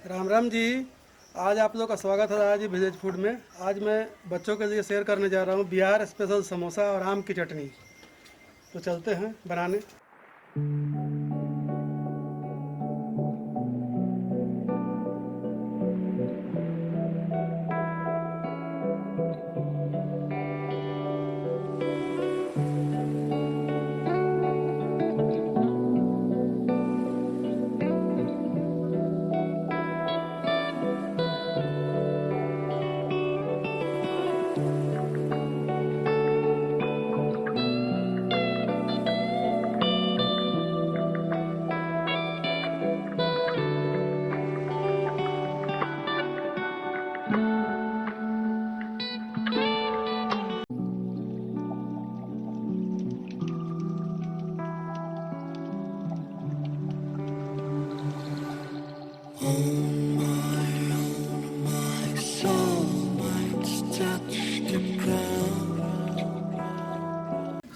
राम राम जी। आज आप लोग का स्वागत है आज विलेज फूड में। आज मैं बच्चों के लिए शेयर करने जा रहा हूँ बिहार स्पेशल समोसा और आम की चटनी। तो चलते हैं बनाने।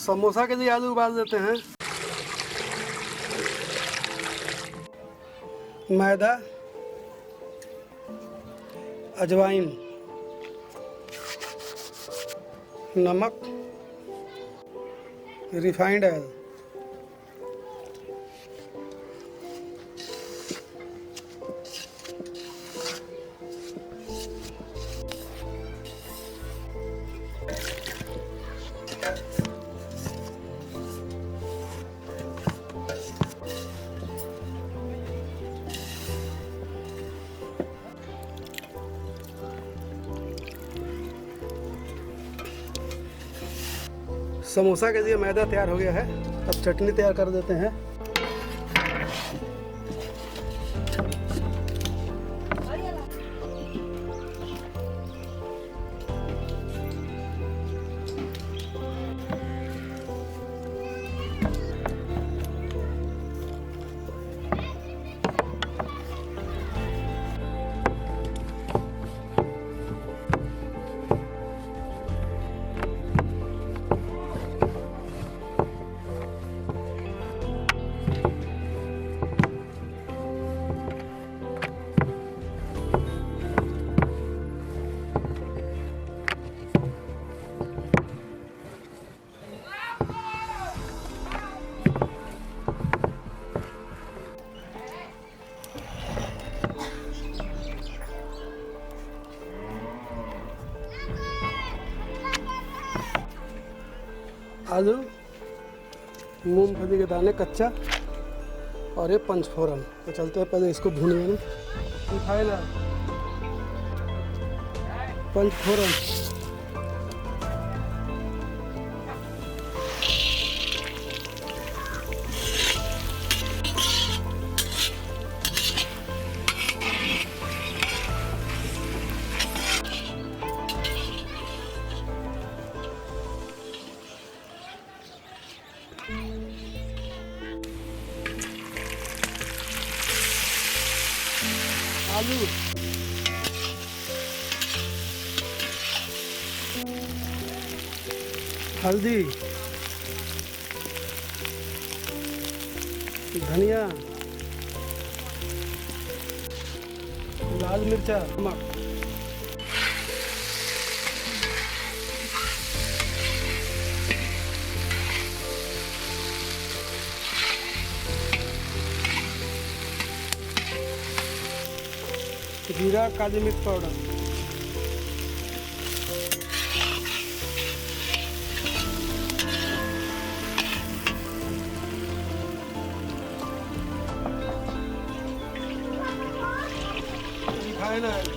समोसा के लिए आलू उबाल देते हैं। मैदा, अजवाइन, नमक, रिफाइंड ऑयल, समोसा के लिए मैदा तैयार हो गया है। अब चटनी तैयार कर देते हैं। आलू, मूंगफली के दाने कच्चा और ये पंचफोरन। तो चलते हैं पहले इसको भूनने में। रिफाइंड ऑयल, पंचफोरन, आलू, हल्दी, धनिया, लाल मिर्चा, नमक। जीरा, काली मिर्च पाउडर, रिफाइंड ऑयल,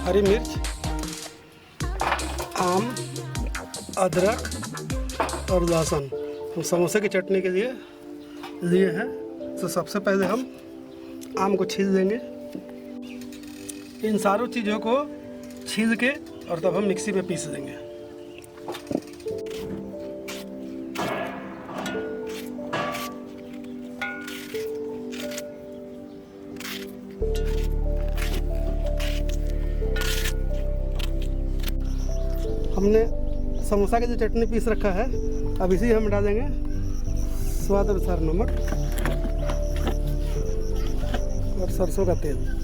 हरी मिर्च, आम, अदरक और लहसुन हम समोसे की चटनी के लिए हैं। तो सबसे पहले हम आम को छील देंगे। इन सारों चीज़ों को छील के और तब हम मिक्सी में पीस देंगे। हमने समोसा की जो चटनी पीस रखा है, अब इसी हम डालेंगे स्वाद अनुसार नमक और सरसों का तेल।